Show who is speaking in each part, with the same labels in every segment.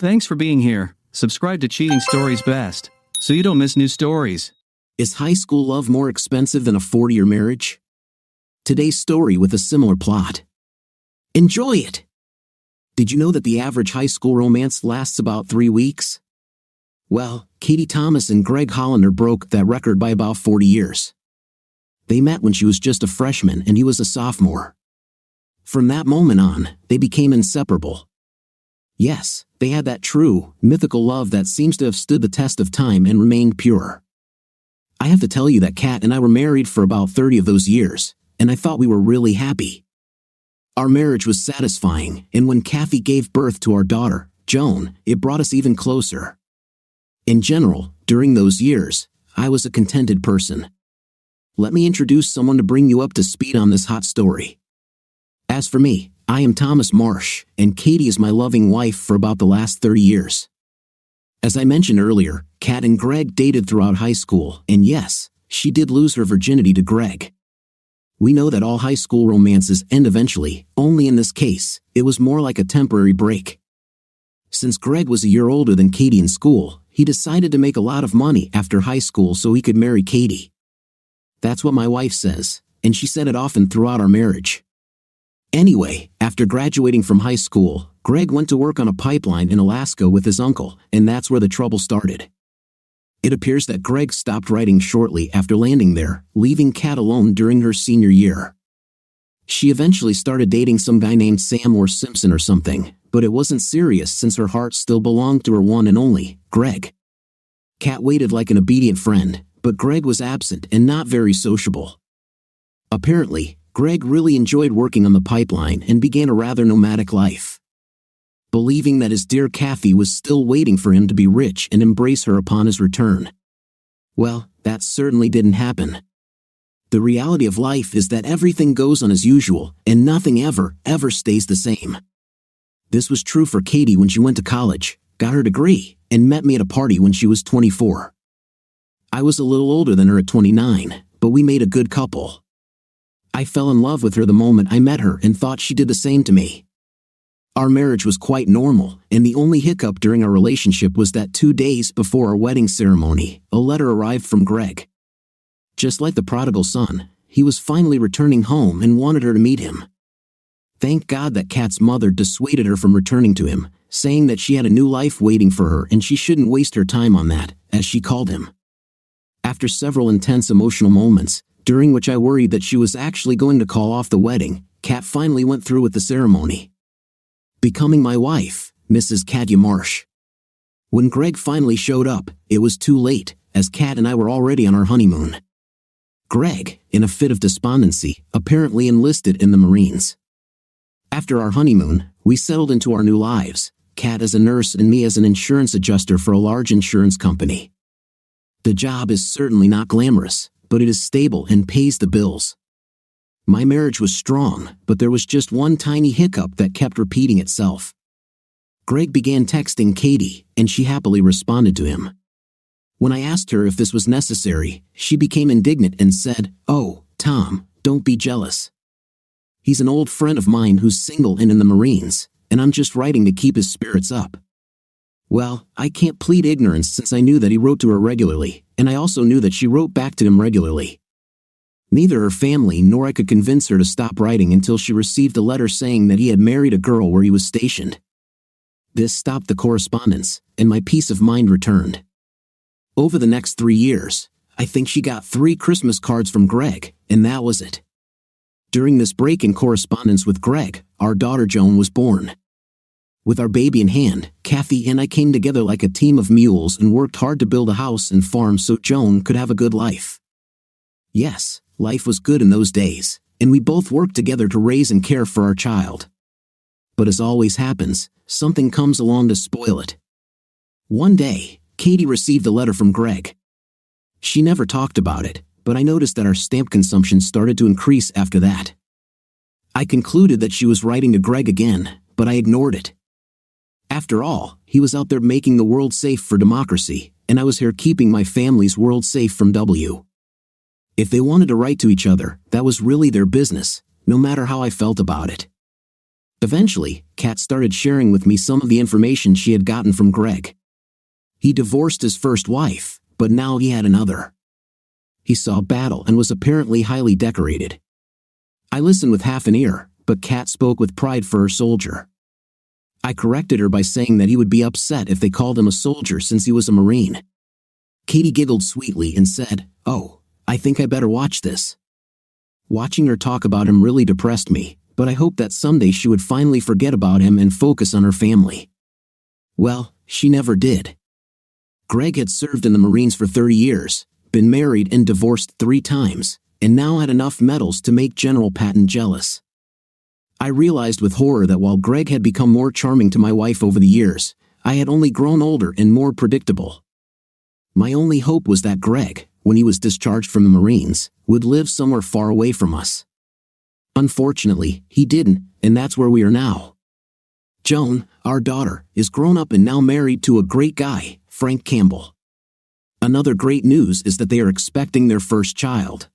Speaker 1: Thanks for being here. Subscribe to Cheating Stories Best, so you don't miss new stories.
Speaker 2: Is high school love more expensive than a 40-year marriage? Today's story with a similar plot. Enjoy it! Did you know that the average high school romance lasts about 3 weeks? Well, Katie Thomas and Greg Hollander broke that record by about 40 years. They met when she was just a freshman and he was a sophomore. From that moment on, they became inseparable. Yes, they had that true, mythical love that seems to have stood the test of time and remained pure. I have to tell you that Kat and I were married for about 30 of those years, and I thought we were really happy. Our marriage was satisfying, and when Kathy gave birth to our daughter, Joan, it brought us even closer. In general, during those years, I was a contented person. Let me introduce someone to bring you up to speed on this hot story. As for me, I am Thomas Marsh, and Katie is my loving wife for about the last 30 years. As I mentioned earlier, Kat and Greg dated throughout high school, and yes, she did lose her virginity to Greg. We know that all high school romances end eventually, only in this case, it was more like a temporary break. Since Greg was a year older than Katie in school, he decided to make a lot of money after high school so he could marry Katie. That's what my wife says, and she said it often throughout our marriage. Anyway, after graduating from high school, Greg went to work on a pipeline in Alaska with his uncle, and that's where the trouble started. It appears that Greg stopped writing shortly after landing there, leaving Kat alone during her senior year. She eventually started dating some guy named Sam or Simpson or something, but it wasn't serious since her heart still belonged to her one and only, Greg. Kat waited like an obedient friend, but Greg was absent and not very sociable. Apparently, Greg really enjoyed working on the pipeline and began a rather nomadic life. Believing that his dear Kathy was still waiting for him to be rich and embrace her upon his return. Well, that certainly didn't happen. The reality of life is that everything goes on as usual, and nothing ever stays the same. This was true for Katie when she went to college, got her degree, and met me at a party when she was 24. I was a little older than her at 29, but we made a good couple. I fell in love with her the moment I met her and thought she did the same to me. Our marriage was quite normal, and the only hiccup during our relationship was that 2 days before our wedding ceremony, a letter arrived from Greg. Just like the prodigal son, he was finally returning home and wanted her to meet him. Thank God that Kat's mother dissuaded her from returning to him, saying that she had a new life waiting for her and she shouldn't waste her time on that, as she called him. After several intense emotional moments, during which I worried that she was actually going to call off the wedding, Kat finally went through with the ceremony, becoming my wife, Mrs. Katya Marsh. When Greg finally showed up, it was too late, as Kat and I were already on our honeymoon. Greg, in a fit of despondency, apparently enlisted in the Marines. After our honeymoon, we settled into our new lives, Kat as a nurse and me as an insurance adjuster for a large insurance company. The job is certainly not glamorous, but it is stable and pays the bills. My marriage was strong, but there was just one tiny hiccup that kept repeating itself. Greg began texting Katie, and she happily responded to him. When I asked her if this was necessary, she became indignant and said, "Oh, Tom, don't be jealous. He's an old friend of mine who's single and in the Marines, and I'm just writing to keep his spirits up." Well, I can't plead ignorance since I knew that he wrote to her regularly, and I also knew that she wrote back to him regularly. Neither her family nor I could convince her to stop writing until she received a letter saying that he had married a girl where he was stationed. This stopped the correspondence, and my peace of mind returned. Over the next 3 years, I think she got 3 Christmas cards from Greg, and that was it. During this break in correspondence with Greg, our daughter Joan was born. With our baby in hand, Kathy and I came together like a team of mules and worked hard to build a house and farm so Joan could have a good life. Yes, life was good in those days, and we both worked together to raise and care for our child. But as always happens, something comes along to spoil it. One day, Katie received a letter from Greg. She never talked about it, but I noticed that our stamp consumption started to increase after that. I concluded that she was writing to Greg again, but I ignored it. After all, he was out there making the world safe for democracy, and I was here keeping my family's world safe from W. If they wanted to write to each other, that was really their business, no matter how I felt about it. Eventually, Kat started sharing with me some of the information she had gotten from Greg. He divorced his first wife, but now he had another. He saw battle and was apparently highly decorated. I listened with half an ear, but Kat spoke with pride for her soldier. I corrected her by saying that he would be upset if they called him a soldier since he was a Marine. Katie giggled sweetly and said, "Oh, I think I better watch this." Watching her talk about him really depressed me, but I hoped that someday she would finally forget about him and focus on her family. Well, she never did. Greg had served in the Marines for 30 years, been married and divorced 3 times, and now had enough medals to make General Patton jealous. I realized with horror that while Greg had become more charming to my wife over the years, I had only grown older and more predictable. My only hope was that Greg, when he was discharged from the Marines, would live somewhere far away from us. Unfortunately, he didn't, and that's where we are now. Joan, our daughter, is grown up and now married to a great guy, Frank Campbell. Another great news is that they are expecting their first child.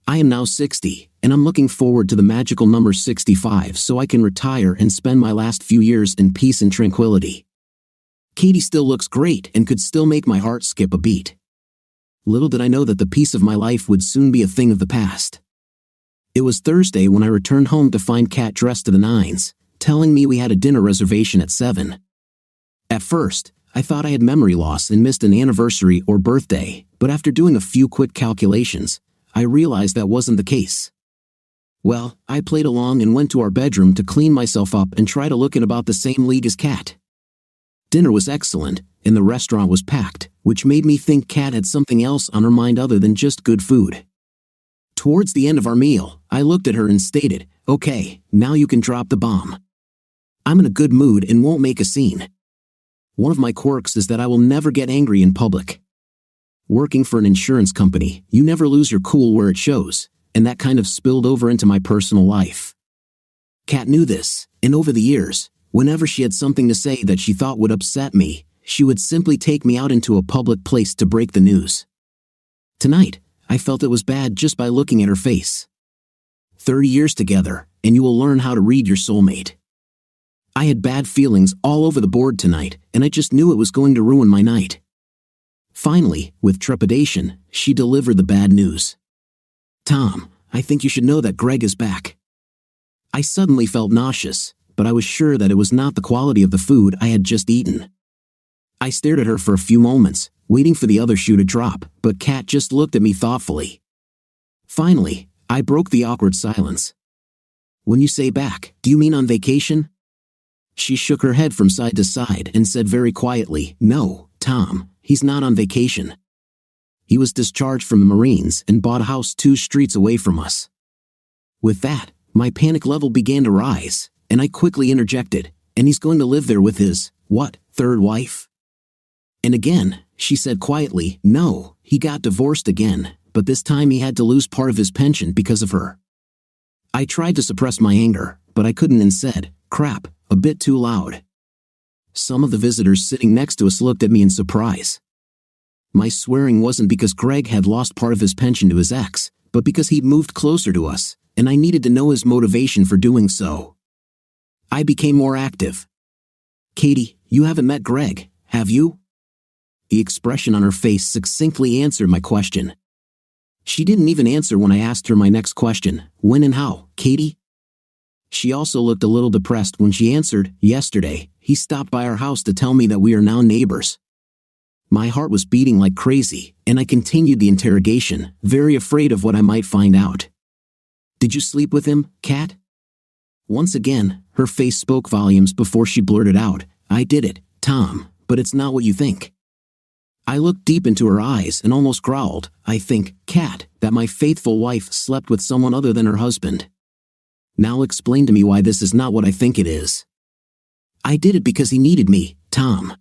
Speaker 2: I am now 60, and I'm looking forward to the magical number 65 so I can retire and spend my last few years in peace and tranquility. Katie still looks great and could still make my heart skip a beat. Little did I know that the peace of my life would soon be a thing of the past. It was Thursday when I returned home to find Kat dressed to the nines, telling me we had a dinner reservation at 7. At first, I thought I had memory loss and missed an anniversary or birthday, but after doing a few quick calculations, I realized that wasn't the case. Well, I played along and went to our bedroom to clean myself up and try to look in about the same league as Kat. Dinner was excellent, and the restaurant was packed, which made me think Kat had something else on her mind other than just good food. Towards the end of our meal, I looked at her and stated, "Okay, now you can drop the bomb. I'm in a good mood and won't make a scene. One of my quirks is that I will never get angry in public. Working for an insurance company, you never lose your cool where it shows, and that kind of spilled over into my personal life." Kat knew this, and over the years, whenever she had something to say that she thought would upset me, she would simply take me out into a public place to break the news. Tonight, I felt it was bad just by looking at her face. 30 years together, and you will learn how to read your soulmate. I had bad feelings all over the board tonight, and I just knew it was going to ruin my night. Finally, with trepidation, she delivered the bad news. "Tom, I think you should know that Greg is back." I suddenly felt nauseous, but I was sure that it was not the quality of the food I had just eaten. I stared at her for a few moments, waiting for the other shoe to drop, but Kat just looked at me thoughtfully. Finally, I broke the awkward silence. "When you say back, do you mean on vacation?" She shook her head from side to side and said very quietly, "No, Tom, he's not on vacation. He was discharged from the Marines and bought a house 2 streets away from us." With that, my panic level began to rise, and I quickly interjected, "And he's going to live there with his, what, 3rd wife?" And again, she said quietly, "No, he got divorced again, but this time he had to lose part of his pension because of her." I tried to suppress my anger, but I couldn't and said, "Crap," a bit too loud. Some of the visitors sitting next to us looked at me in surprise. My swearing wasn't because Greg had lost part of his pension to his ex, but because he'd moved closer to us, and I needed to know his motivation for doing so. I became more active. "Katie, you haven't met Greg, have you?" The expression on her face succinctly answered my question. She didn't even answer when I asked her my next question, "When and how, Katie?" She also looked a little depressed when she answered, "Yesterday, he stopped by our house to tell me that we are now neighbors." My heart was beating like crazy, and I continued the interrogation, very afraid of what I might find out. "Did you sleep with him, Kat?" Once again, her face spoke volumes before she blurted out, "I did it, Tom, but it's not what you think." I looked deep into her eyes and almost growled, "I think, Kat, that my faithful wife slept with someone other than her husband. Now explain to me why this is not what I think it is." "I did it because he needed me, Tom.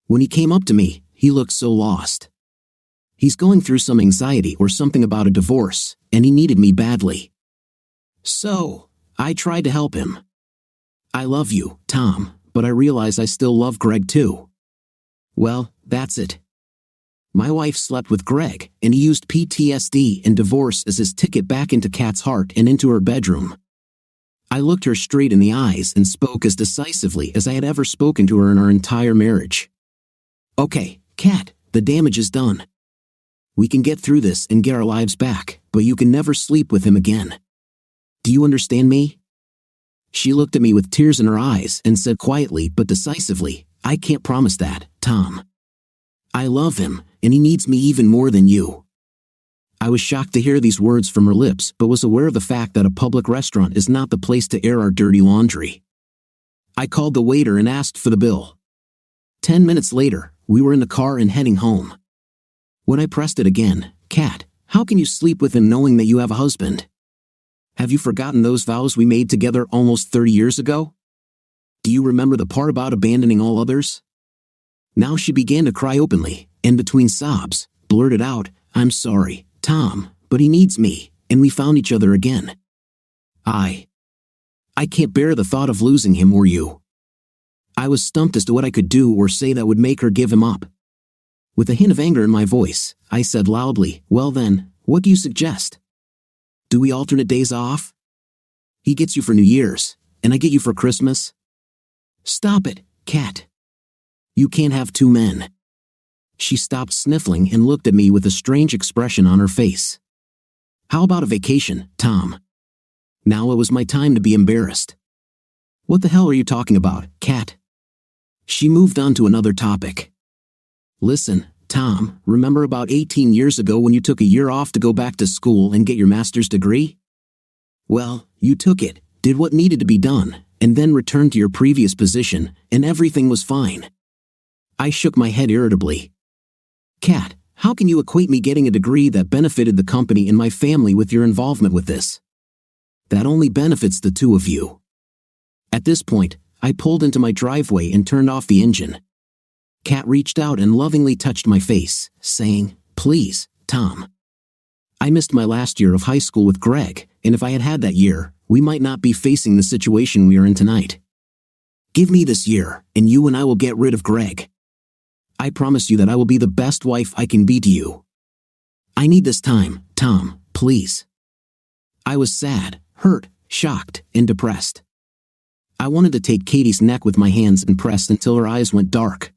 Speaker 2: When he came up to me, he looked so lost. He's going through some anxiety or something about a divorce, and he needed me badly. So, I tried to help him. I love you, Tom, but I realize I still love Greg too." Well, that's it. My wife slept with Greg, and he used PTSD and divorce as his ticket back into Kat's heart and into her bedroom. I looked her straight in the eyes and spoke as decisively as I had ever spoken to her in our entire marriage. Okay, Kat, the damage is done. We can get through this and get our lives back, but you can never sleep with him again. Do you understand me? She looked at me with tears in her eyes and said quietly but decisively, I can't promise that, Tom. I love him, and he needs me even more than you. I was shocked to hear these words from her lips, but was aware of the fact that a public restaurant is not the place to air our dirty laundry. I called the waiter and asked for the bill. 10 minutes later, we were in the car and heading home. When I pressed it again, Kat, how can you sleep with him knowing that you have a husband? Have you forgotten those vows we made together almost 30 years ago? Do you remember the part about abandoning all others? Now she began to cry openly, and between sobs, blurted out, I'm sorry, Tom, but he needs me, and we found each other again. I can't bear the thought of losing him or you. I was stumped as to what I could do or say that would make her give him up. With a hint of anger in my voice, I said loudly, well then, what do you suggest? Do we alternate days off? He gets you for New Year's, and I get you for Christmas? Stop it, Kat. You can't have two men. She stopped sniffling and looked at me with a strange expression on her face. How about a vacation, Tom? Now it was my time to be embarrassed. What the hell are you talking about, Kat? She moved on to another topic. Listen, Tom, remember about 18 years ago when you took a year off to go back to school and get your master's degree? Well, you took it, did what needed to be done, and then returned to your previous position, and everything was fine. I shook my head irritably. Kat, how can you equate me getting a degree that benefited the company and my family with your involvement with this? That only benefits the two of you. At this point, I pulled into my driveway and turned off the engine. Kat reached out and lovingly touched my face, saying, please, Tom. I missed my last year of high school with Greg, and if I had had that year, we might not be facing the situation we are in tonight. Give me this year, and you and I will get rid of Greg. I promise you that I will be the best wife I can be to you. I need this time, Tom, please. I was sad, hurt, shocked, and depressed. I wanted to take Katie's neck with my hands and press until her eyes went dark.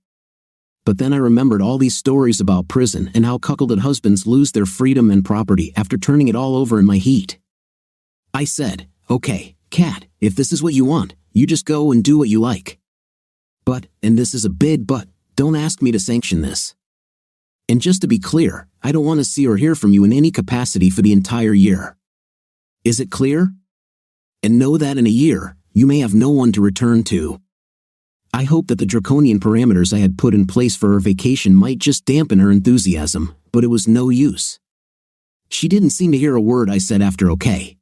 Speaker 2: But then I remembered all these stories about prison and how cuckolded husbands lose their freedom and property after turning it all over in my heat. I said, okay, Kat, if this is what you want, you just go and do what you like. But, and this is a big but, don't ask me to sanction this. And just to be clear, I don't want to see or hear from you in any capacity for the entire year. Is it clear? And know that in a year, you may have no one to return to. I hoped that the draconian parameters I had put in place for her vacation might just dampen her enthusiasm, but it was no use. She didn't seem to hear a word I said after okay.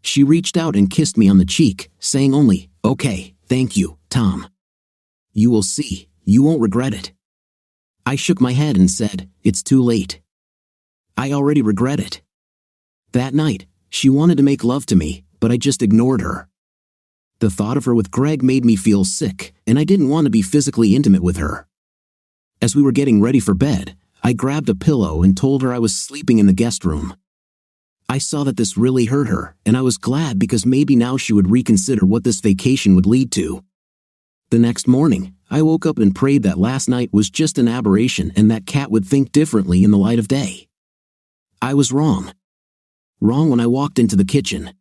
Speaker 2: She reached out and kissed me on the cheek, saying only, okay, thank you, Tom. You will see, you won't regret it. I shook my head and said, it's too late. I already regret it. That night, she wanted to make love to me, but I just ignored her. The thought of her with Greg made me feel sick, and I didn't want to be physically intimate with her. As we were getting ready for bed, I grabbed a pillow and told her I was sleeping in the guest room. I saw that this really hurt her, and I was glad because maybe now she would reconsider what this vacation would lead to. The next morning, I woke up and prayed that last night was just an aberration and that Kat would think differently in the light of day. I was wrong. Wrong when I walked into the kitchen.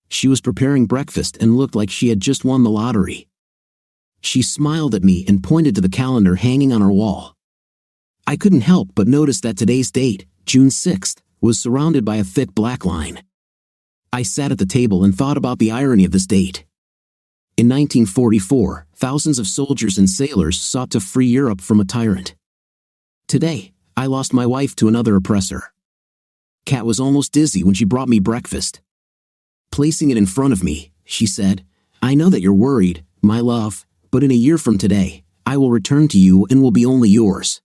Speaker 2: She was preparing breakfast and looked like she had just won the lottery. She smiled at me and pointed to the calendar hanging on her wall. I couldn't help but notice that today's date, June 6th, was surrounded by a thick black line. I sat at the table and thought about the irony of this date. In 1944, thousands of soldiers and sailors sought to free Europe from a tyrant. Today, I lost my wife to another oppressor. Kat was almost dizzy when she brought me breakfast. Placing it in front of me, she said, I know that you're worried, my love, but in a year from today, I will return to you and will be only yours.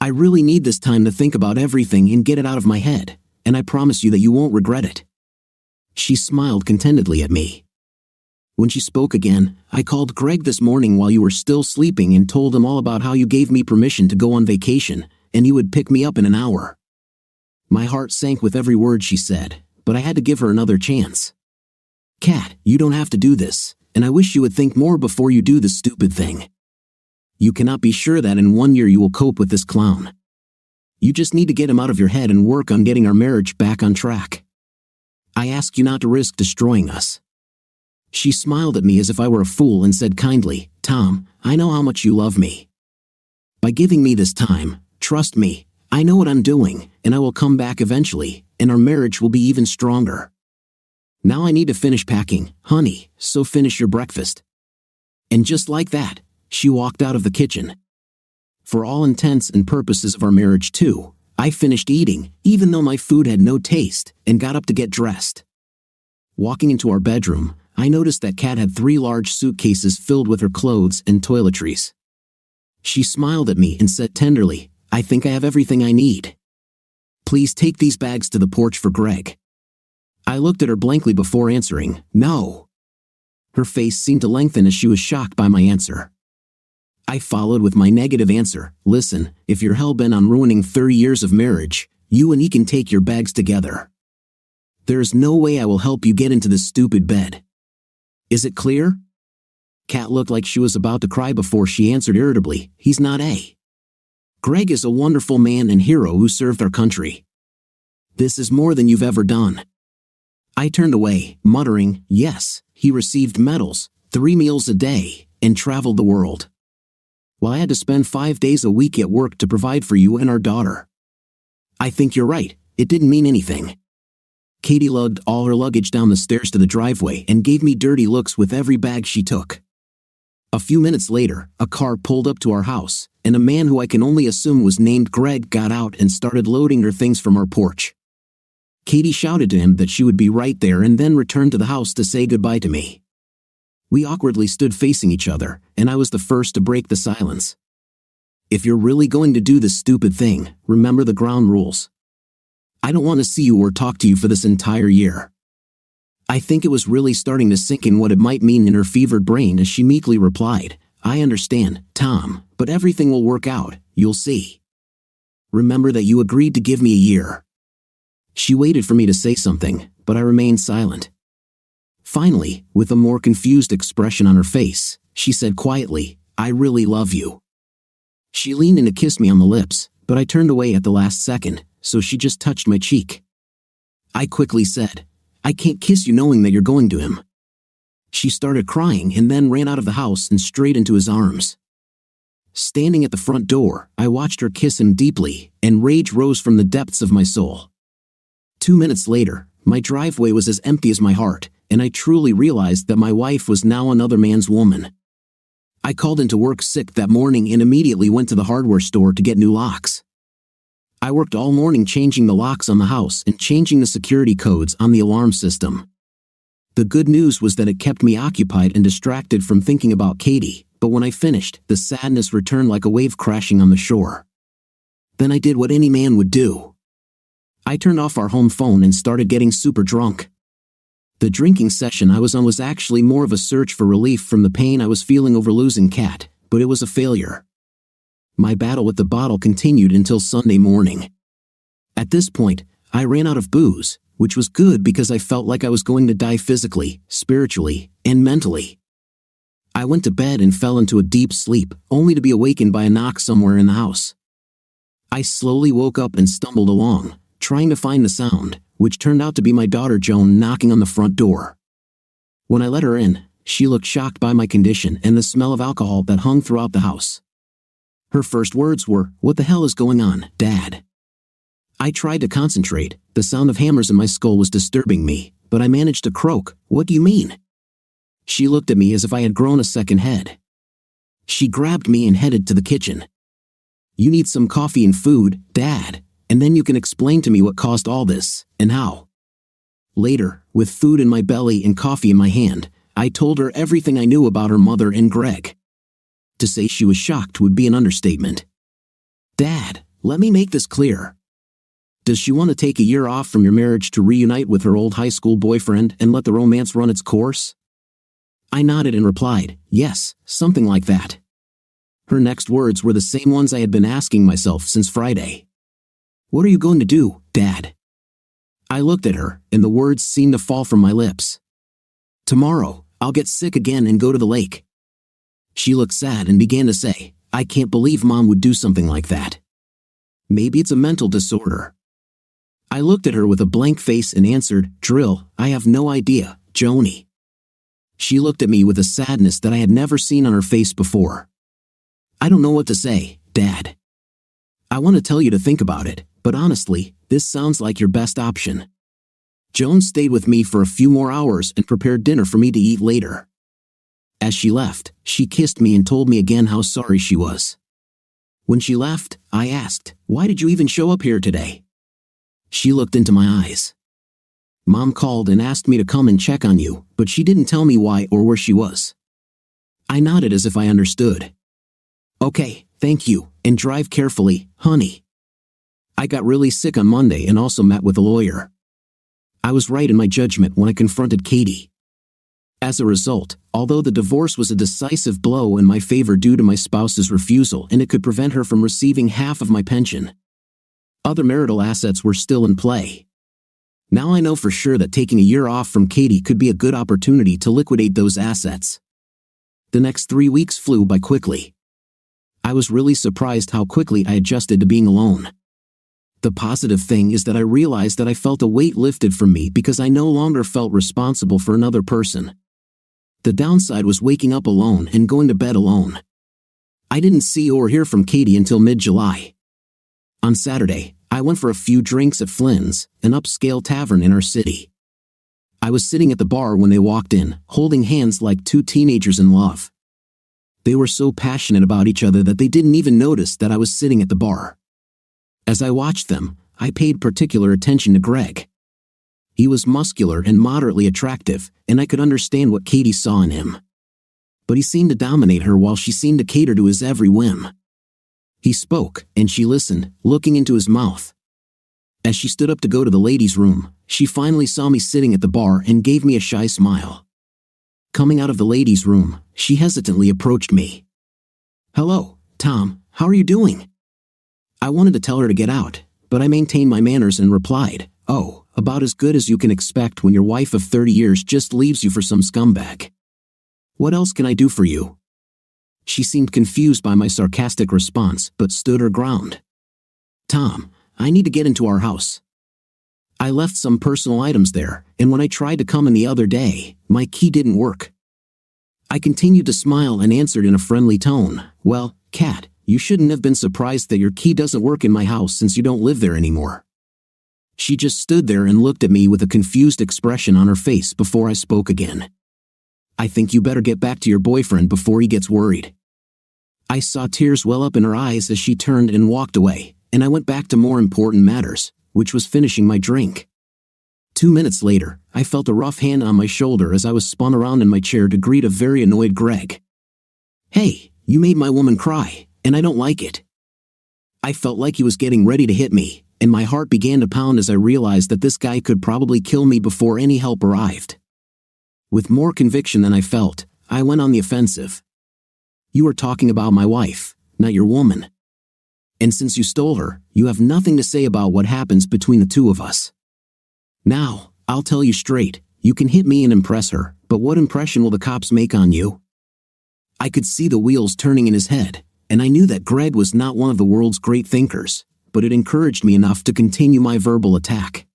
Speaker 2: I really need this time to think about everything and get it out of my head, and I promise you that you won't regret it. She smiled contentedly at me. When she spoke again, I called Greg this morning while you were still sleeping and told him all about how you gave me permission to go on vacation, and he would pick me up in an hour. My heart sank with every word she said, but I had to give her another chance. Kat, you don't have to do this, and I wish you would think more before you do this stupid thing. You cannot be sure that in 1 year you will cope with this clown. You just need to get him out of your head and work on getting our marriage back on track. I ask you not to risk destroying us." She smiled at me as if I were a fool and said kindly, "Tom, I know how much you love me. By giving me this time, trust me, I know what I'm doing, and I will come back eventually, and our marriage will be even stronger. Now I need to finish packing, honey, so finish your breakfast." And just like that, she walked out of the kitchen. For all intents and purposes of our marriage too, I finished eating, even though my food had no taste, and got up to get dressed. Walking into our bedroom, I noticed that Kat had 3 large suitcases filled with her clothes and toiletries. She smiled at me and said tenderly, "I think I have everything I need. Please take these bags to the porch for Greg." I looked at her blankly before answering, "No." Her face seemed to lengthen as she was shocked by my answer. I followed with my negative answer, "Listen, if you're hell-bent on ruining 30 years of marriage, you and he can take your bags together. There is no way I will help you get into this stupid bed. Is it clear?" Kat looked like she was about to cry before she answered irritably, "He's not a. Greg is a wonderful man and hero who served our country. This is more than you've ever done." I turned away, muttering, "Yes, he received medals, 3 meals a day, and traveled the world, while I had to spend 5 days a week at work to provide for you and our daughter. I think you're right, it didn't mean anything." Katie lugged all her luggage down the stairs to the driveway and gave me dirty looks with every bag she took. A few minutes later, a car pulled up to our house, and a man who I can only assume was named Greg got out and started loading her things from our porch. Katie shouted to him that she would be right there and then returned to the house to say goodbye to me. We awkwardly stood facing each other, and I was the first to break the silence. "If you're really going to do this stupid thing, remember the ground rules. I don't want to see you or talk to you for this entire year." I think it was really starting to sink in what it might mean in her fevered brain as she meekly replied, "I understand, Tom, but everything will work out, you'll see. Remember that you agreed to give me a year." She waited for me to say something, but I remained silent. Finally, with a more confused expression on her face, she said quietly, "I really love you." She leaned in to kiss me on the lips, but I turned away at the last second, so she just touched my cheek. I quickly said, "I can't kiss you knowing that you're going to him." She started crying and then ran out of the house and straight into his arms. Standing at the front door, I watched her kiss him deeply, and rage rose from the depths of my soul. 2 minutes later, my driveway was as empty as my heart, and I truly realized that my wife was now another man's woman. I called into work sick that morning and immediately went to the hardware store to get new locks. I worked all morning changing the locks on the house and changing the security codes on the alarm system. The good news was that it kept me occupied and distracted from thinking about Katie, but when I finished, the sadness returned like a wave crashing on the shore. Then I did what any man would do. I turned off our home phone and started getting super drunk. The drinking session I was on was actually more of a search for relief from the pain I was feeling over losing Kat, but it was a failure. My battle with the bottle continued until Sunday morning. At this point, I ran out of booze, which was good because I felt like I was going to die physically, spiritually, and mentally. I went to bed and fell into a deep sleep, only to be awakened by a knock somewhere in the house. I slowly woke up and stumbled along, trying to find the sound, which turned out to be my daughter Joan knocking on the front door. When I let her in, she looked shocked by my condition and the smell of alcohol that hung throughout the house. Her first words were, "What the hell is going on, Dad?" I tried to concentrate. The sound of hammers in my skull was disturbing me, but I managed to croak, "What do you mean?" She looked at me as if I had grown a second head. She grabbed me and headed to the kitchen. "You need some coffee and food, Dad, and then you can explain to me what caused all this, and how." Later, with food in my belly and coffee in my hand, I told her everything I knew about her mother and Greg. To say she was shocked would be an understatement. "Dad, let me make this clear. Does she want to take a year off from your marriage to reunite with her old high school boyfriend and let the romance run its course?" I nodded and replied, "Yes, something like that." Her next words were the same ones I had been asking myself since Friday. "What are you going to do, Dad?" I looked at her, and the words seemed to fall from my lips. Tomorrow, I'll get sick again and go to the lake. She looked sad and began to say, I can't believe Mom would do something like that. Maybe it's a mental disorder. I looked at her with a blank face and answered, Drill, I have no idea, Joni. She looked at me with a sadness that I had never seen on her face before. I don't know what to say, Dad. I want to tell you to think about it, but honestly, this sounds like your best option. Joan stayed with me for a few more hours and prepared dinner for me to eat later. As she left, she kissed me and told me again how sorry she was. When she left, I asked, Why did you even show up here today? She looked into my eyes. Mom called and asked me to come and check on you, but she didn't tell me why or where she was. I nodded as if I understood. Okay, thank you, and drive carefully, honey. I got really sick on Monday and also met with a lawyer. I was right in my judgment when I confronted Katie. As a result, although the divorce was a decisive blow in my favor due to my spouse's refusal and it could prevent her from receiving half of my pension, other marital assets were still in play. Now I know for sure that taking a year off from Katie could be a good opportunity to liquidate those assets. The next 3 weeks flew by quickly. I was really surprised how quickly I adjusted to being alone. The positive thing is that I realized that I felt a weight lifted from me because I no longer felt responsible for another person. The downside was waking up alone and going to bed alone. I didn't see or hear from Katie until mid-July. On Saturday, I went for a few drinks at Flynn's, an upscale tavern in our city. I was sitting at the bar when they walked in, holding hands like two teenagers in love. They were so passionate about each other that they didn't even notice that I was sitting at the bar. As I watched them, I paid particular attention to Greg. He was muscular and moderately attractive, and I could understand what Katie saw in him. But he seemed to dominate her while she seemed to cater to his every whim. He spoke, and she listened, looking into his mouth. As she stood up to go to the ladies' room, she finally saw me sitting at the bar and gave me a shy smile. Coming out of the ladies' room, she hesitantly approached me. Hello, Tom, how are you doing? I wanted to tell her to get out, but I maintained my manners and replied, Oh, about as good as you can expect when your wife of 30 years just leaves you for some scumbag. What else can I do for you? She seemed confused by my sarcastic response, but stood her ground. Tom, I need to get into our house. I left some personal items there, and when I tried to come in the other day, my key didn't work. I continued to smile and answered in a friendly tone, Well, Kat, you shouldn't have been surprised that your key doesn't work in my house since you don't live there anymore. She just stood there and looked at me with a confused expression on her face before I spoke again. I think you better get back to your boyfriend before he gets worried. I saw tears well up in her eyes as she turned and walked away, and I went back to more important matters, which was finishing my drink. 2 minutes later, I felt a rough hand on my shoulder as I was spun around in my chair to greet a very annoyed Greg. Hey, you made my woman cry, and I don't like it. I felt like he was getting ready to hit me, and my heart began to pound as I realized that this guy could probably kill me before any help arrived. With more conviction than I felt, I went on the offensive. You are talking about my wife, not your woman. And since you stole her, you have nothing to say about what happens between the two of us. Now, I'll tell you straight, you can hit me and impress her, but what impression will the cops make on you? I could see the wheels turning in his head, and I knew that Greg was not one of the world's great thinkers, but it encouraged me enough to continue my verbal attack.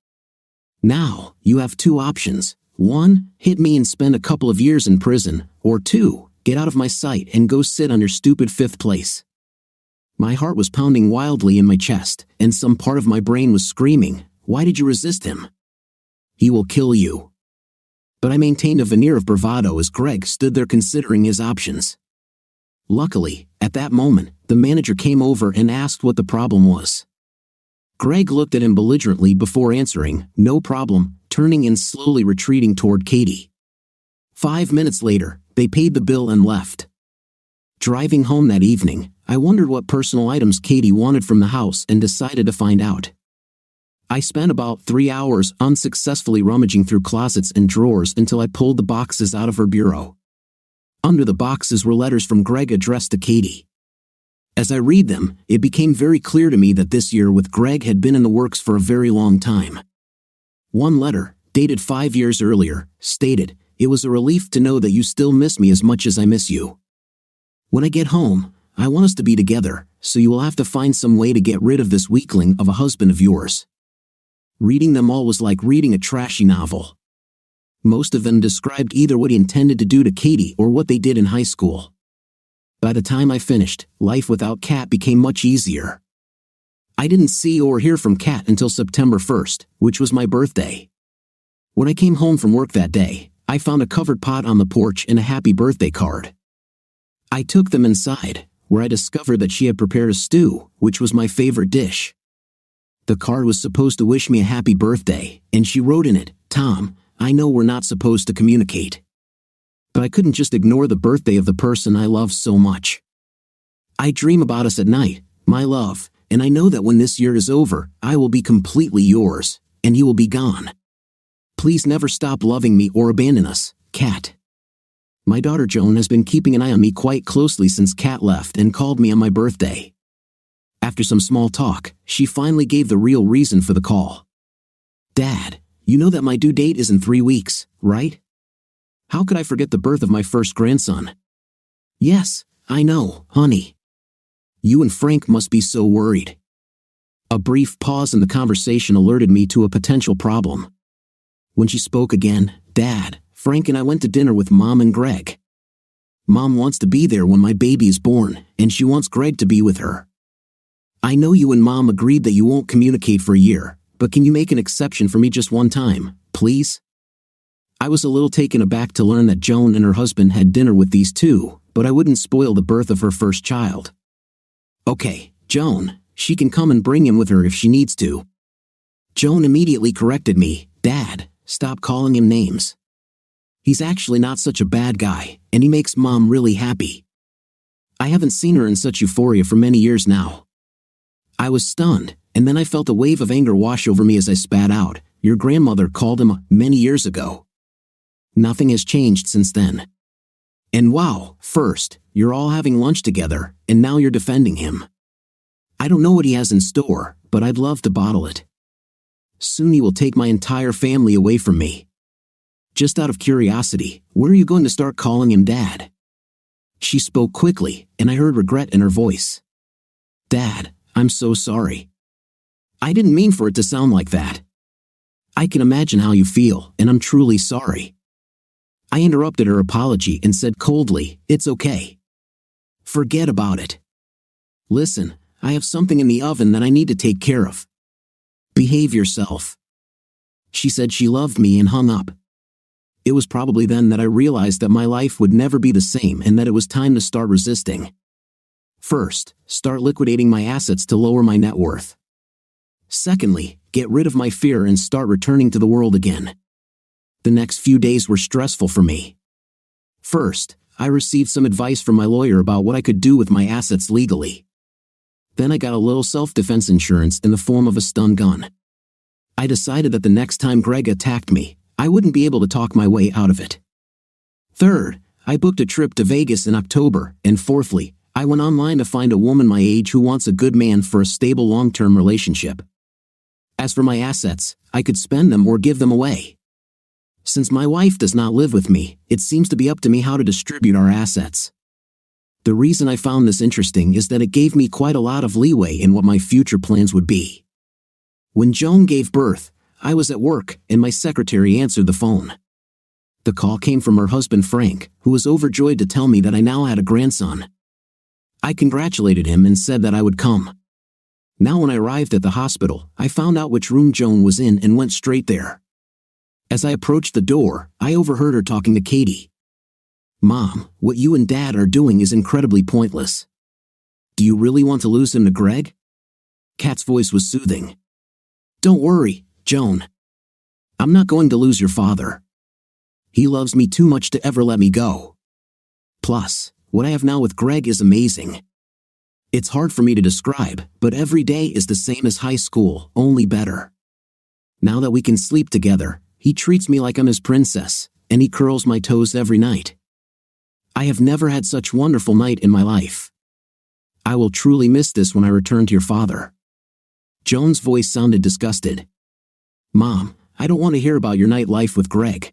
Speaker 2: Now, you have two options. 1, hit me and spend a couple of years in prison, or 2, get out of my sight and go sit on your stupid 5th place. My heart was pounding wildly in my chest, and some part of my brain was screaming, Why did you resist him? He will kill you. But I maintained a veneer of bravado as Greg stood there considering his options. Luckily, at that moment, the manager came over and asked what the problem was. Greg looked at him belligerently before answering, No problem, turning and slowly retreating toward Katie. 5 minutes later, they paid the bill and left. Driving home that evening, I wondered what personal items Katie wanted from the house and decided to find out. I spent about 3 hours unsuccessfully rummaging through closets and drawers until I pulled the boxes out of her bureau. Under the boxes were letters from Greg addressed to Katie. As I read them, it became very clear to me that this year with Greg had been in the works for a very long time. One letter, dated 5 years earlier, stated, it was a relief to know that you still miss me as much as I miss you. When I get home, I want us to be together, so you will have to find some way to get rid of this weakling of a husband of yours." Reading them all was like reading a trashy novel. Most of them described either what he intended to do to Katie or what they did in high school. By the time I finished, life without Kat became much easier. I didn't see or hear from Kat until September 1st, which was my birthday. When I came home from work that day, I found a covered pot on the porch and a happy birthday card. I took them inside, where I discovered that she had prepared a stew, which was my favorite dish. The card was supposed to wish me a happy birthday, and she wrote in it, "Tom, I know we're not supposed to communicate. But I couldn't just ignore the birthday of the person I love so much. I dream about us at night, my love, and I know that when this year is over, I will be completely yours, and you will be gone. Please never stop loving me or abandon us, Kat." My daughter Joan has been keeping an eye on me quite closely since Kat left and called me on my birthday. After some small talk, she finally gave the real reason for the call. "Dad, you know that my due date is in 3 weeks, right? How could I forget the birth of my first grandson?" "Yes, I know, honey. You and Frank must be so worried." A brief pause in the conversation alerted me to a potential problem. When she spoke again, "Dad, Frank and I went to dinner with Mom and Greg. Mom wants to be there when my baby is born, and she wants Greg to be with her. I know you and Mom agreed that you won't communicate for a year, but can you make an exception for me just one time, please?" I was a little taken aback to learn that Joan and her husband had dinner with these two, but I wouldn't spoil the birth of her first child. "Okay, Joan, she can come and bring him with her if she needs to." Joan immediately corrected me, "Dad, stop calling him names. He's actually not such a bad guy, and he makes Mom really happy." I haven't seen her in such euphoria for many years now. I was stunned, and then I felt a wave of anger wash over me as I spat out, "Your grandmother called him many years ago. Nothing has changed since then. And wow, first, you're all having lunch together, and now you're defending him. I don't know what he has in store, but I'd love to bottle it. Soon he will take my entire family away from me. Just out of curiosity, where are you going to start calling him Dad?" She spoke quickly, and I heard regret in her voice. "Dad, I'm so sorry. I didn't mean for it to sound like that. I can imagine how you feel, and I'm truly sorry." I interrupted her apology and said coldly, "It's okay. Forget about it. Listen, I have something in the oven that I need to take care of. Behave yourself." She said she loved me and hung up. It was probably then that I realized that my life would never be the same and that it was time to start resisting. First, start liquidating my assets to lower my net worth. Secondly, get rid of my fear and start returning to the world again. The next few days were stressful for me. First, I received some advice from my lawyer about what I could do with my assets legally. Then I got a little self-defense insurance in the form of a stun gun. I decided that the next time Greg attacked me, I wouldn't be able to talk my way out of it. Third, I booked a trip to Vegas in October, and fourthly, I went online to find a woman my age who wants a good man for a stable long-term relationship. As for my assets, I could spend them or give them away. Since my wife does not live with me, it seems to be up to me how to distribute our assets. The reason I found this interesting is that it gave me quite a lot of leeway in what my future plans would be. When Joan gave birth, I was at work, and my secretary answered the phone. The call came from her husband Frank, who was overjoyed to tell me that I now had a grandson. I congratulated him and said that I would come. Now when I arrived at the hospital, I found out which room Joan was in and went straight there. As I approached the door, I overheard her talking to Katie. "Mom, what you and Dad are doing is incredibly pointless. Do you really want to lose him to Greg?" Kat's voice was soothing. "Don't worry, Joan. I'm not going to lose your father. He loves me too much to ever let me go. Plus, what I have now with Greg is amazing. It's hard for me to describe, but every day is the same as high school, only better. Now that we can sleep together, he treats me like I'm his princess, and he curls my toes every night. I have never had such a wonderful night in my life. I will truly miss this when I return to your father." Joan's voice sounded disgusted. "Mom, I don't want to hear about your nightlife with Greg.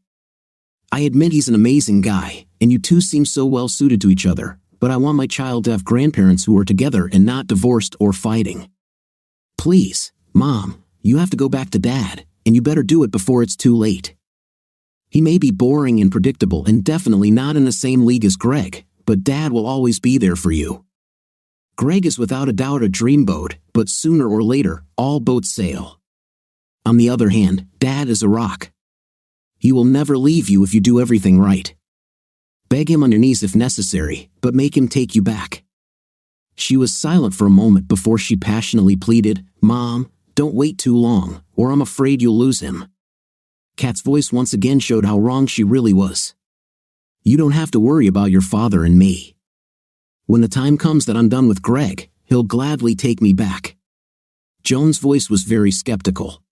Speaker 2: I admit he's an amazing guy, and you two seem so well suited to each other, but I want my child to have grandparents who are together and not divorced or fighting. Please, Mom, you have to go back to Dad, and you better do it before it's too late. He may be boring and predictable and definitely not in the same league as Greg, but Dad will always be there for you. Greg is without a doubt a dreamboat, but sooner or later, all boats sail. On the other hand, Dad is a rock. He will never leave you if you do everything right. Beg him on your knees if necessary, but make him take you back. She was silent for a moment before she passionately pleaded, Mom, don't wait too long, or I'm afraid you'll lose him. Kat's voice once again showed how wrong she really was. You don't have to worry about your father and me. When the time comes that I'm done with Greg, he'll gladly take me back. Joan's voice was very skeptical.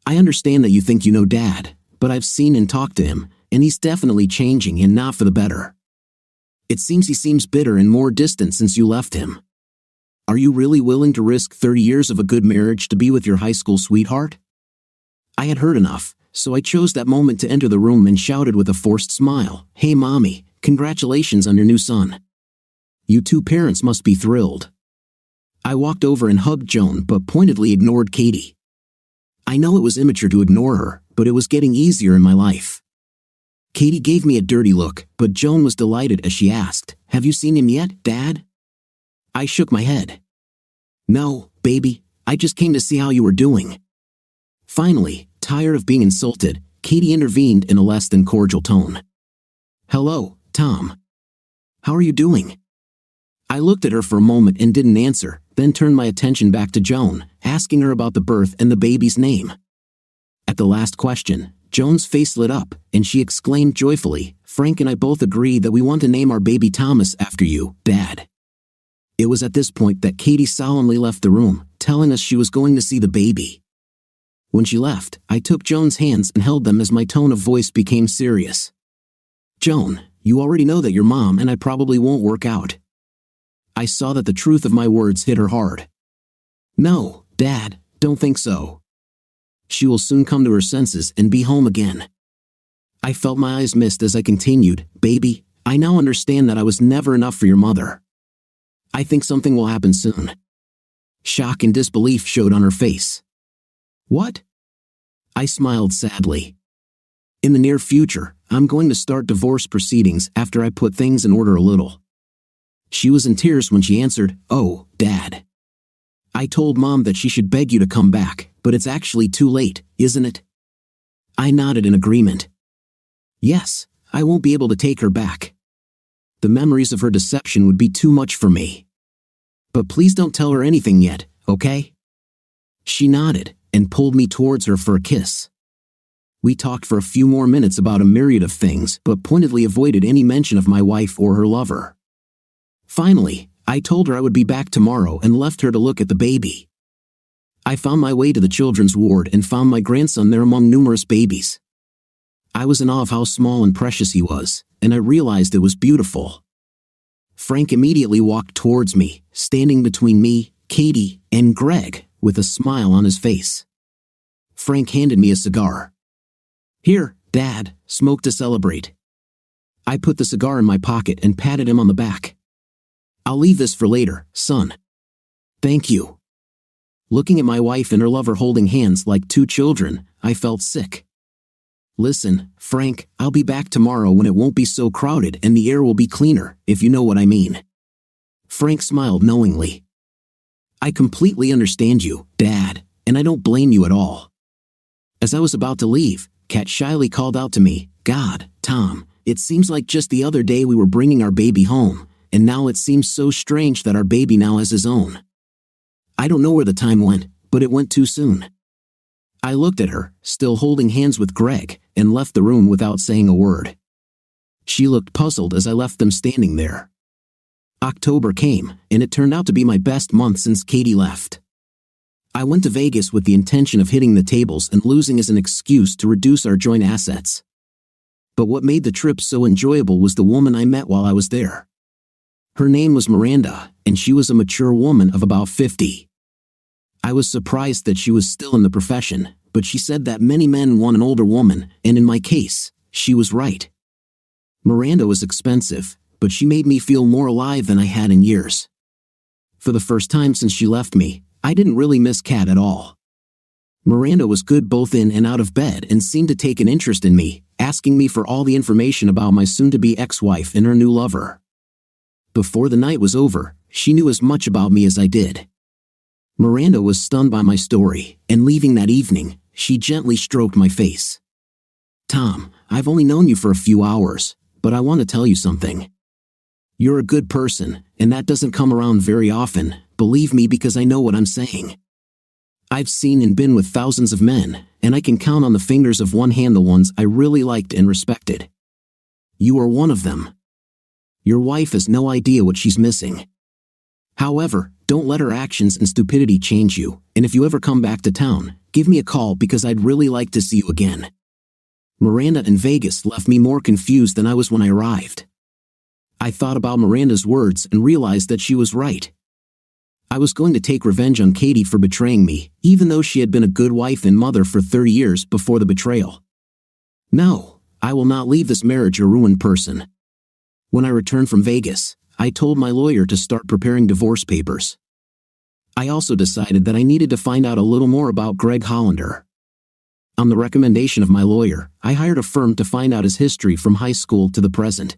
Speaker 2: I understand that you think you know Dad, but I've seen and talked to him, and he's definitely changing and not for the better. It seems he seems bitter and more distant since you left him. Are you really willing to risk 30 years of a good marriage to be with your high school sweetheart? I had heard enough, so I chose that moment to enter the room and shouted with a forced smile, Hey Mommy, congratulations on your new son. You two parents must be thrilled. I walked over and hugged Joan but pointedly ignored Katie. I know it was immature to ignore her, but it was getting easier in my life. Katie gave me a dirty look, but Joan was delighted as she asked, Have you seen him yet, Dad? I shook my head. No, baby, I just came to see how you were doing. Finally, tired of being insulted, Katie intervened in a less than cordial tone. Hello, Tom. How are you doing? I looked at her for a moment and didn't answer, then turned my attention back to Joan, asking her about the birth and the baby's name. At the last question, Joan's face lit up, and she exclaimed joyfully, Frank and I both agree that we want to name our baby Thomas after you, Dad. It was at this point that Katie solemnly left the room, telling us she was going to see the baby. When she left, I took Joan's hands and held them as my tone of voice became serious. Joan, you already know that your mom and I probably won't work out. I saw that the truth of my words hit her hard. No, Dad, don't think so. She will soon come to her senses and be home again. I felt my eyes mist as I continued, Baby, I now understand that I was never enough for your mother. I think something will happen soon. Shock and disbelief showed on her face. What? I smiled sadly. In the near future, I'm going to start divorce proceedings after I put things in order a little. She was in tears when she answered, Oh, Dad. I told Mom that she should beg you to come back, but it's actually too late, isn't it? I nodded in agreement. Yes, I won't be able to take her back. The memories of her deception would be too much for me. But please don't tell her anything yet, okay? She nodded and pulled me towards her for a kiss. We talked for a few more minutes about a myriad of things, but pointedly avoided any mention of my wife or her lover. Finally, I told her I would be back tomorrow and left her to look at the baby. I found my way to the children's ward and found my grandson there among numerous babies. I was in awe of how small and precious he was, and I realized it was beautiful. Frank immediately walked towards me, standing between me, Katie, and Greg, with a smile on his face. Frank handed me a cigar. Here, Dad, smoke to celebrate. I put the cigar in my pocket and patted him on the back. I'll leave this for later, son. Thank you. Looking at my wife and her lover holding hands like two children, I felt sick. Listen, Frank, I'll be back tomorrow when it won't be so crowded and the air will be cleaner, if you know what I mean. Frank smiled knowingly. I completely understand you, Dad, and I don't blame you at all. As I was about to leave, Kat shyly called out to me, God, Tom, it seems like just the other day we were bringing our baby home, and now it seems so strange that our baby now has his own. I don't know where the time went, but it went too soon. I looked at her, still holding hands with Greg, and left the room without saying a word. She looked puzzled as I left them standing there. October came, and it turned out to be my best month since Katie left. I went to Vegas with the intention of hitting the tables and losing as an excuse to reduce our joint assets. But what made the trip so enjoyable was the woman I met while I was there. Her name was Miranda, and she was a mature woman of about 50. I was surprised that she was still in the profession, but she said that many men want an older woman, and in my case, she was right. Miranda was expensive, but she made me feel more alive than I had in years. For the first time since she left me, I didn't really miss Kat at all. Miranda was good both in and out of bed and seemed to take an interest in me, asking me for all the information about my soon-to-be ex-wife and her new lover. Before the night was over, she knew as much about me as I did. Miranda was stunned by my story, and leaving that evening, she gently stroked my face. "Tom, I've only known you for a few hours, but I want to tell you something. You're a good person, and that doesn't come around very often, believe me because I know what I'm saying. I've seen and been with thousands of men, and I can count on the fingers of one hand the ones I really liked and respected. You are one of them. Your wife has no idea what she's missing. However, don't let her actions and stupidity change you, and if you ever come back to town, give me a call because I'd really like to see you again." Miranda in Vegas left me more confused than I was when I arrived. I thought about Miranda's words and realized that she was right. I was going to take revenge on Katie for betraying me, even though she had been a good wife and mother for 30 years before the betrayal. No, I will not leave this marriage a ruined person. When I returned from Vegas, I told my lawyer to start preparing divorce papers. I also decided that I needed to find out a little more about Greg Hollander. On the recommendation of my lawyer, I hired a firm to find out his history from high school to the present.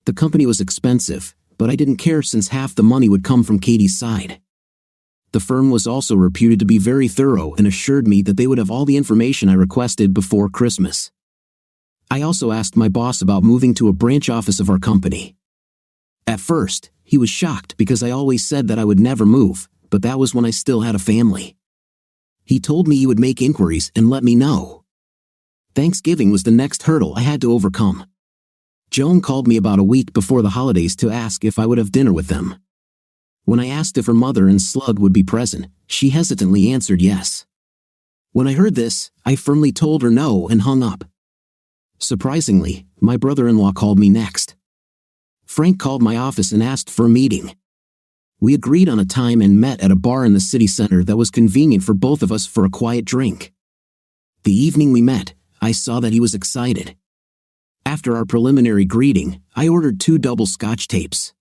Speaker 2: The company was expensive, but I didn't care since half the money would come from Katie's side. The firm was also reputed to be very thorough and assured me that they would have all the information I requested before Christmas. I also asked my boss about moving to a branch office of our company. At first, he was shocked because I always said that I would never move, but that was when I still had a family. He told me he would make inquiries and let me know. Thanksgiving was the next hurdle I had to overcome. Joan called me about a week before the holidays to ask if I would have dinner with them. When I asked if her mother and Slug would be present, she hesitantly answered yes. When I heard this, I firmly told her no and hung up. Surprisingly, my brother-in-law called me next. Frank called my office and asked for a meeting. We agreed on a time and met at a bar in the city center that was convenient for both of us for a quiet drink. The evening we met, I saw that he was excited. After our preliminary greeting, I ordered 2 double Scotch tapes.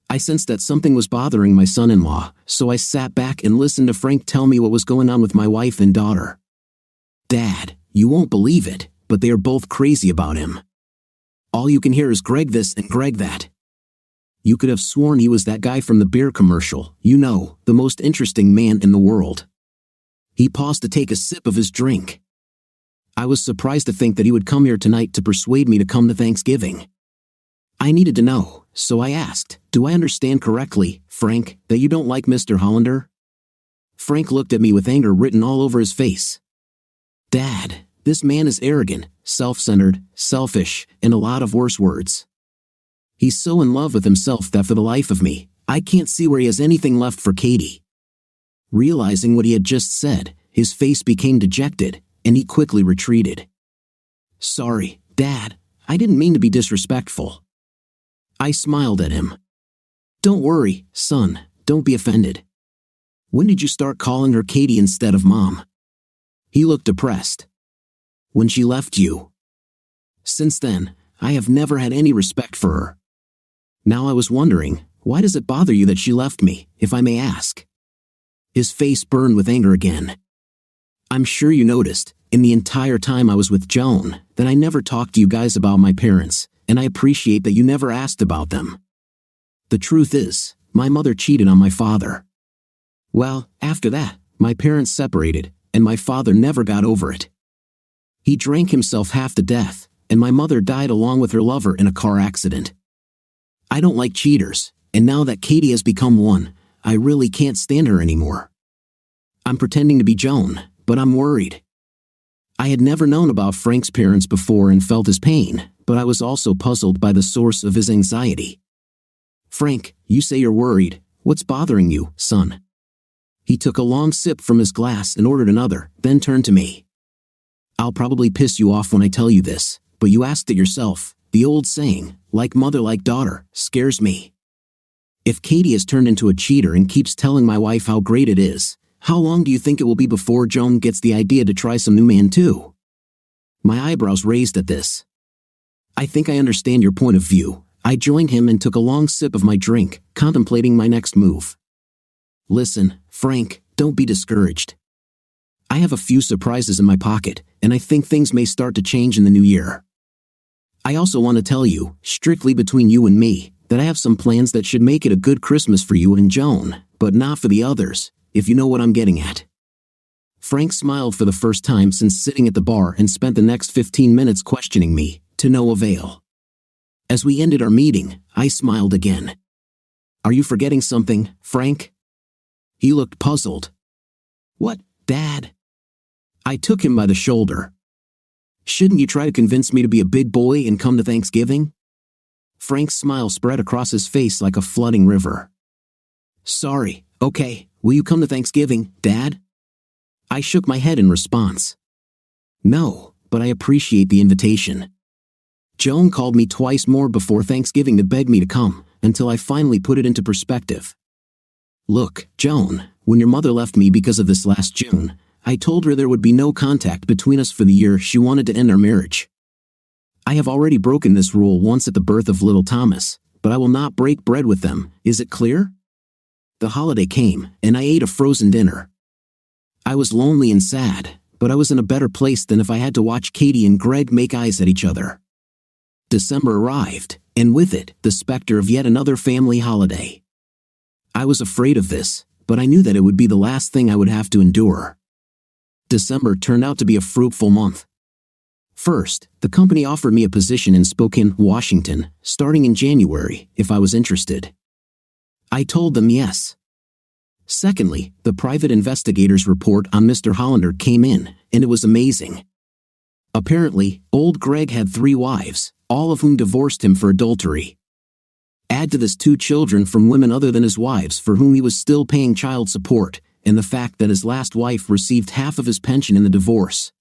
Speaker 2: I sensed that something was bothering my son-in-law, so I sat back and listened to Frank tell me what was going on with my wife and daughter. "Dad, you won't believe it, but they are both crazy about him. All you can hear is Greg this and Greg that. You could have sworn he was that guy from the beer commercial, you know, the most interesting man in the world." He paused to take a sip of his drink. I was surprised to think that he would come here tonight to persuade me to come to Thanksgiving. I needed to know, so I asked, "Do I understand correctly, Frank, that you don't like Mr. Hollander?" Frank looked at me with anger written all over his face. "Dad, this man is arrogant, self-centered, selfish, and a lot of worse words. He's so in love with himself that for the life of me, I can't see where he has anything left for Katie." Realizing what he had just said, his face became dejected, and he quickly retreated. "Sorry, Dad, I didn't mean to be disrespectful." I smiled at him. "Don't worry, son, don't be offended. When did you start calling her Katie instead of Mom?" He looked depressed. "When she left you. Since then, I have never had any respect for her. Now I was wondering, why does it bother you that she left me, if I may ask?" His face burned with anger again. "I'm sure you noticed, in the entire time I was with Joan, that I never talked to you guys about my parents, and I appreciate that you never asked about them. The truth is, my mother cheated on my father. Well, after that, my parents separated, and my father never got over it. He drank himself half to death, and my mother died along with her lover in a car accident. I don't like cheaters, and now that Katie has become one, I really can't stand her anymore. I'm pretending to be Joan, but I'm worried." I had never known about Frank's parents before and felt his pain, but I was also puzzled by the source of his anxiety. "Frank, you say you're worried. What's bothering you, son?" He took a long sip from his glass and ordered another, then turned to me. "I'll probably piss you off when I tell you this, but you asked it yourself. The old saying, like mother like daughter, scares me. If Katie has turned into a cheater and keeps telling my wife how great it is, how long do you think it will be before Joan gets the idea to try some new man too? My eyebrows raised at this. I think I understand your point of view. I joined him and took a long sip of my drink, contemplating my next move. Listen, Frank, don't be discouraged. I have a few surprises in my pocket, and I think things may start to change in the new year. I also want to tell you, strictly between you and me, that I have some plans that should make it a good Christmas for you and Joan, but not for the others, if you know what I'm getting at. Frank smiled for the first time since sitting at the bar and spent the next 15 minutes questioning me, to no avail. As we ended our meeting, I smiled again. Are you forgetting something, Frank? He looked puzzled. What, Dad? I took him by the shoulder. Shouldn't you try to convince me to be a big boy and come to Thanksgiving? Frank's smile spread across his face like a flooding river. Sorry, okay, will you come to Thanksgiving, Dad? I shook my head in response. No, but I appreciate the invitation. Joan called me twice more before Thanksgiving to beg me to come, until I finally put it into perspective. Look, Joan, when your mother left me because of this last June, I told her there would be no contact between us for the year she wanted to end our marriage. I have already broken this rule once at the birth of little Thomas, but I will not break bread with them, is it clear? The holiday came, and I ate a frozen dinner. I was lonely and sad, but I was in a better place than if I had to watch Katie and Greg make eyes at each other. December arrived, and with it, the specter of yet another family holiday. I was afraid of this, but I knew that it would be the last thing I would have to endure. December turned out to be a fruitful month. First, the company offered me a position in Spokane, Washington, starting in January, if I was interested. I told them yes. Secondly, the private investigator's report on Mr. Hollander came in, and it was amazing. Apparently, old Greg had 3 wives, all of whom divorced him for adultery. Add to this 2 children from women other than his wives for whom he was still paying child support, and the fact that his last wife received half of his pension in the divorce.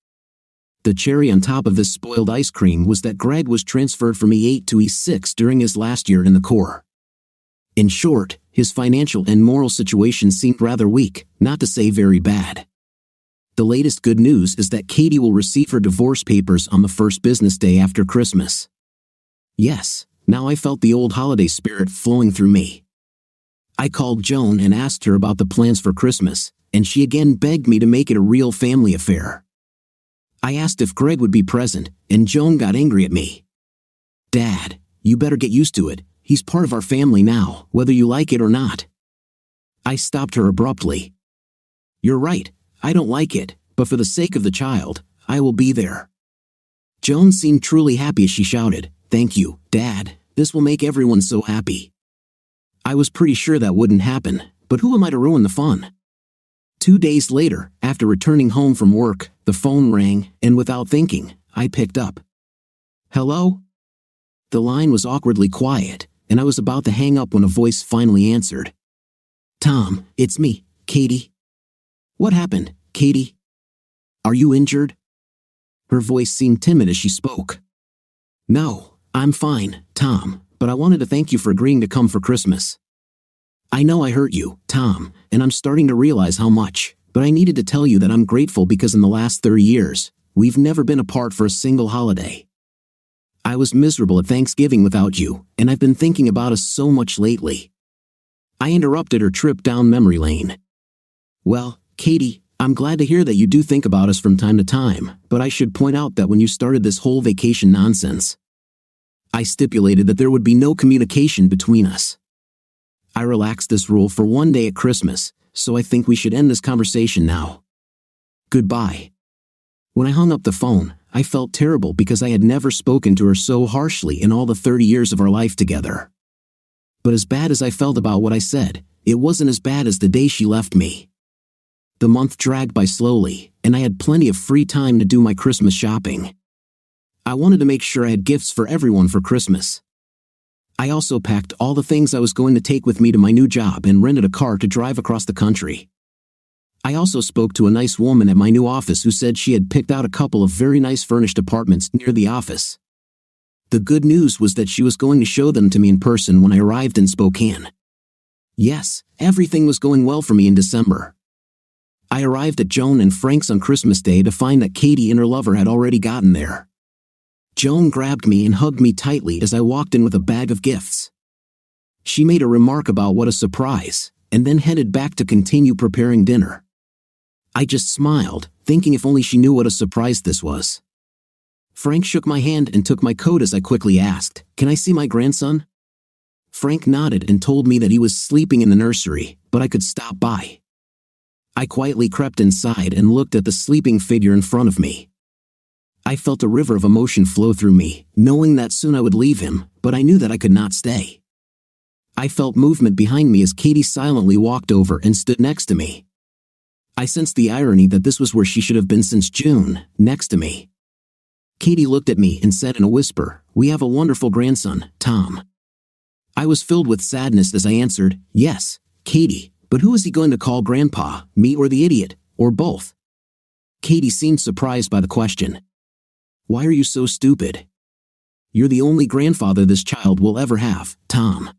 Speaker 2: The cherry on top of this spoiled ice cream was that Greg was transferred from E8 to E6 during his last year in the Corps. In short, his financial and moral situation seemed rather weak, not to say very bad. The latest good news is that Katie will receive her divorce papers on the first business day after Christmas. Yes, now I felt the old holiday spirit flowing through me. I called Joan and asked her about the plans for Christmas, and she again begged me to make it a real family affair. I asked if Greg would be present, and Joan got angry at me. Dad, you better get used to it. He's part of our family now, whether you like it or not. I stopped her abruptly. You're right, I don't like it, but for the sake of the child, I will be there. Joan seemed truly happy as she shouted, Thank you, Dad, this will make everyone so happy. I was pretty sure that wouldn't happen, but who am I to ruin the fun? 2 days later, after returning home from work, the phone rang, and without thinking, I picked up. Hello? The line was awkwardly quiet, and I was about to hang up when a voice finally answered. Tom, it's me, Katie. What happened, Katie? Are you injured? Her voice seemed timid as she spoke. No, I'm fine, Tom, but I wanted to thank you for agreeing to come for Christmas. I know I hurt you, Tom, and I'm starting to realize how much, but I needed to tell you that I'm grateful because in the last 30 years, we've never been apart for a single holiday. I was miserable at Thanksgiving without you, and I've been thinking about us so much lately. I interrupted her trip down memory lane. Well, Katie, I'm glad to hear that you do think about us from time to time, but I should point out that when you started this whole vacation nonsense, I stipulated that there would be no communication between us. I relaxed this rule for one day at Christmas, so I think we should end this conversation now. Goodbye. When I hung up the phone, I felt terrible because I had never spoken to her so harshly in all the 30 years of our life together. But as bad as I felt about what I said, it wasn't as bad as the day she left me. The month dragged by slowly, and I had plenty of free time to do my Christmas shopping. I wanted to make sure I had gifts for everyone for Christmas. I also packed all the things I was going to take with me to my new job and rented a car to drive across the country. I also spoke to a nice woman at my new office who said she had picked out a couple of very nice furnished apartments near the office. The good news was that she was going to show them to me in person when I arrived in Spokane. Yes, everything was going well for me in December. I arrived at Joan and Frank's on Christmas Day to find that Katie and her lover had already gotten there. Joan grabbed me and hugged me tightly as I walked in with a bag of gifts. She made a remark about what a surprise, and then headed back to continue preparing dinner. I just smiled, thinking if only she knew what a surprise this was. Frank shook my hand and took my coat as I quickly asked, "Can I see my grandson?" Frank nodded and told me that he was sleeping in the nursery, but I could stop by. I quietly crept inside and looked at the sleeping figure in front of me. I felt a river of emotion flow through me, knowing that soon I would leave him, but I knew that I could not stay. I felt movement behind me as Katie silently walked over and stood next to me. I sensed the irony that this was where she should have been since June, next to me. Katie looked at me and said in a whisper, "We have a wonderful grandson, Tom." I was filled with sadness as I answered, "Yes, Katie, but who is he going to call Grandpa, me or the idiot, or both?" Katie seemed surprised by the question. "Why are you so stupid? You're the only grandfather this child will ever have, Tom."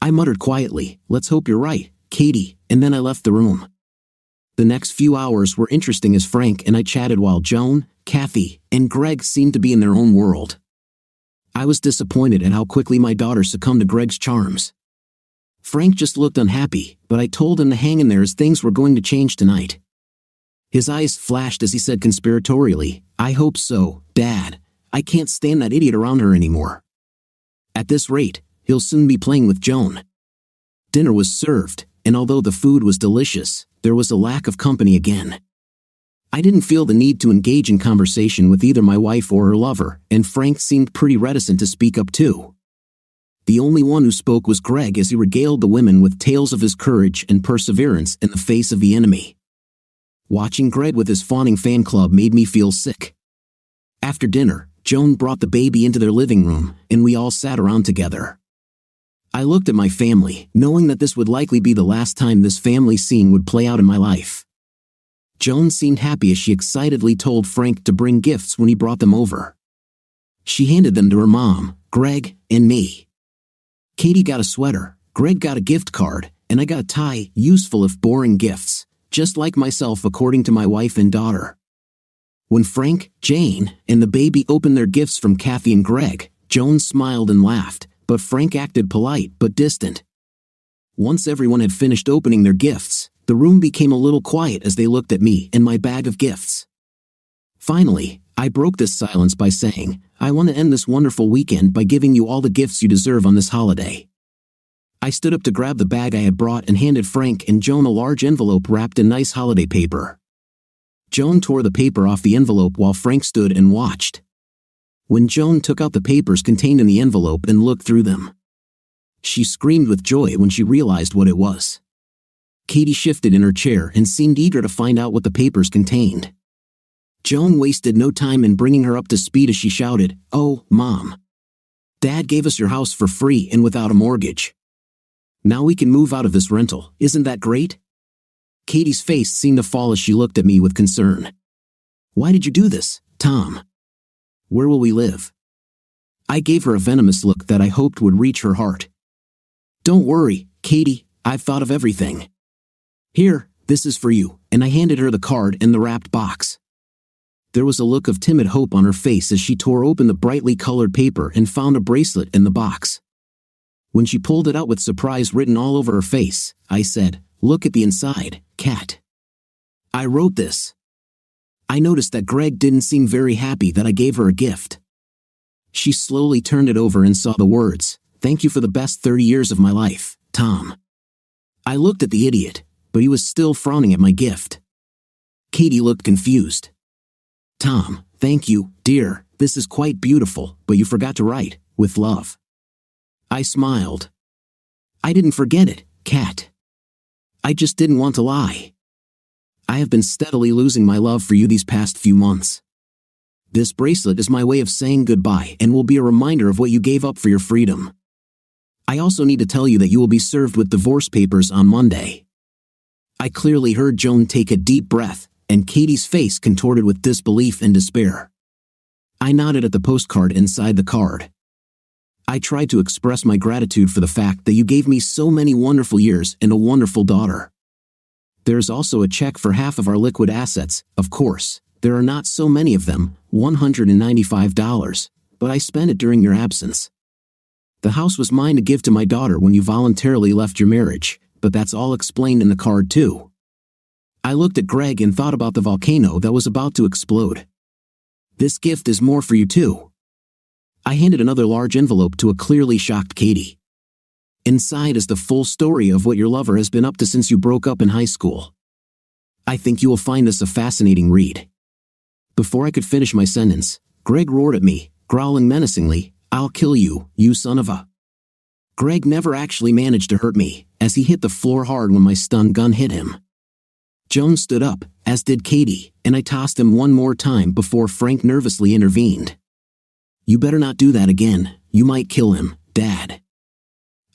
Speaker 2: I muttered quietly, "Let's hope you're right, Katie," and then I left the room. The next few hours were interesting as Frank and I chatted while Joan, Kathy, and Greg seemed to be in their own world. I was disappointed at how quickly my daughter succumbed to Greg's charms. Frank just looked unhappy, but I told him to hang in there as things were going to change tonight. His eyes flashed as he said conspiratorially, "I hope so, Dad. I can't stand that idiot around her anymore. At this rate, he'll soon be playing with Joan." Dinner was served, and although the food was delicious, there was a lack of company again. I didn't feel the need to engage in conversation with either my wife or her lover, and Frank seemed pretty reticent to speak up too. The only one who spoke was Greg as he regaled the women with tales of his courage and perseverance in the face of the enemy. Watching Greg with his fawning fan club made me feel sick. After dinner, Joan brought the baby into their living room, and we all sat around together. I looked at my family, knowing that this would likely be the last time this family scene would play out in my life. Joan seemed happy as she excitedly told Frank to bring gifts when he brought them over. She handed them to her mom, Greg, and me. Katie got a sweater, Greg got a gift card, and I got a tie, useful if boring gifts, just like myself according to my wife and daughter. When Frank, Jane, and the baby opened their gifts from Kathy and Greg, Joan smiled and laughed, but Frank acted polite but distant. Once everyone had finished opening their gifts, the room became a little quiet as they looked at me and my bag of gifts. Finally, I broke this silence by saying, "I want to end this wonderful weekend by giving you all the gifts you deserve on this holiday." I stood up to grab the bag I had brought and handed Frank and Joan a large envelope wrapped in nice holiday paper. Joan tore the paper off the envelope while Frank stood and watched. When Joan took out the papers contained in the envelope and looked through them, she screamed with joy when she realized what it was. Katie shifted in her chair and seemed eager to find out what the papers contained. Joan wasted no time in bringing her up to speed as she shouted, "Oh, Mom. Dad gave us your house for free and without a mortgage. Now we can move out of this rental, isn't that great?" Katie's face seemed to fall as she looked at me with concern. "Why did you do this, Tom? Where will we live?" I gave her a venomous look that I hoped would reach her heart. "Don't worry, Katie, I've thought of everything. Here, this is for you," and I handed her the card and the wrapped box. There was a look of timid hope on her face as she tore open the brightly colored paper and found a bracelet in the box. When she pulled it out with surprise written all over her face, I said, "Look at the inside, Kat. I wrote this." I noticed that Greg didn't seem very happy that I gave her a gift. She slowly turned it over and saw the words, "Thank you for the best 30 years of my life, Tom." I looked at the idiot, but he was still frowning at my gift. Katie looked confused. "Tom, thank you, dear, this is quite beautiful, but you forgot to write, 'with love.'" I smiled. "I didn't forget it, Kat. I just didn't want to lie. I have been steadily losing my love for you these past few months. This bracelet is my way of saying goodbye and will be a reminder of what you gave up for your freedom. I also need to tell you that you will be served with divorce papers on Monday." I clearly heard Joan take a deep breath, and Katie's face contorted with disbelief and despair. I nodded at the postcard inside the card. I tried to express my gratitude for the fact that you gave me so many wonderful years and a wonderful daughter. There's also a check for half of our liquid assets, of course. There are not so many of them, $195, but I spent it during your absence. The house was mine to give to my daughter when you voluntarily left your marriage, but that's all explained in the card too. I looked at Greg and thought about the volcano that was about to explode. This gift is more for you too. I handed another large envelope to a clearly shocked Katie. Inside is the full story of what your lover has been up to since you broke up in high school. I think you will find this a fascinating read. Before I could finish my sentence, Greg roared at me, growling menacingly, "I'll kill you, you son of a..." Greg never actually managed to hurt me, as he hit the floor hard when my stun gun hit him. Jones stood up, as did Katie, and I tossed him one more time before Frank nervously intervened. "You better not do that again, you might kill him, Dad."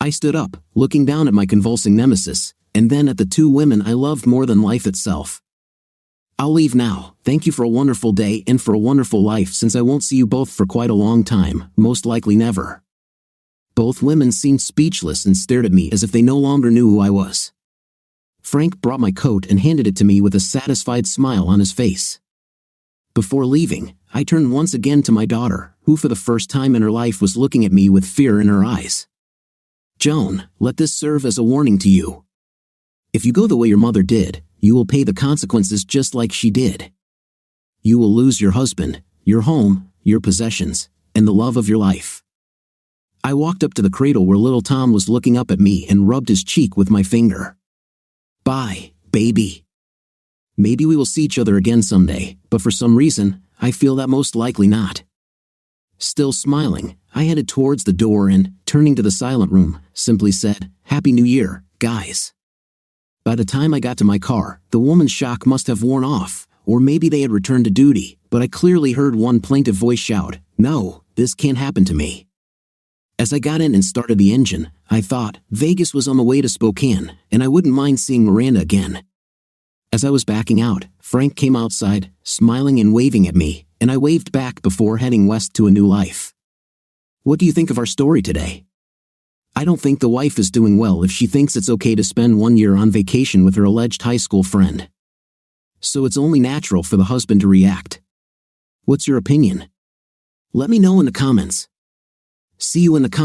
Speaker 2: I stood up, looking down at my convulsing nemesis, and then at the two women I loved more than life itself. "I'll leave now, thank you for a wonderful day and for a wonderful life since I won't see you both for quite a long time, most likely never." Both women seemed speechless and stared at me as if they no longer knew who I was. Frank brought my coat and handed it to me with a satisfied smile on his face. Before leaving, I turned once again to my daughter, who for the first time in her life was looking at me with fear in her eyes. "Joan, let this serve as a warning to you. If you go the way your mother did, you will pay the consequences just like she did. You will lose your husband, your home, your possessions, and the love of your life." I walked up to the cradle where little Tom was looking up at me and rubbed his cheek with my finger. "Bye, baby. Maybe we will see each other again someday, but for some reason, I feel that most likely not." Still smiling, I headed towards the door and, turning to the silent room, simply said, "Happy New Year, guys." By the time I got to my car, the woman's shock must have worn off, or maybe they had returned to duty, but I clearly heard one plaintive voice shout, "No, this can't happen to me." As I got in and started the engine, I thought, Vegas was on the way to Spokane, and I wouldn't mind seeing Miranda again. As I was backing out, Frank came outside, smiling and waving at me, and I waved back before heading west to a new life. What do you think of our story today? I don't think the wife is doing well if she thinks it's okay to spend 1 year on vacation with her alleged high school friend. So it's only natural for the husband to react. What's your opinion? Let me know in the comments. See you in the comments.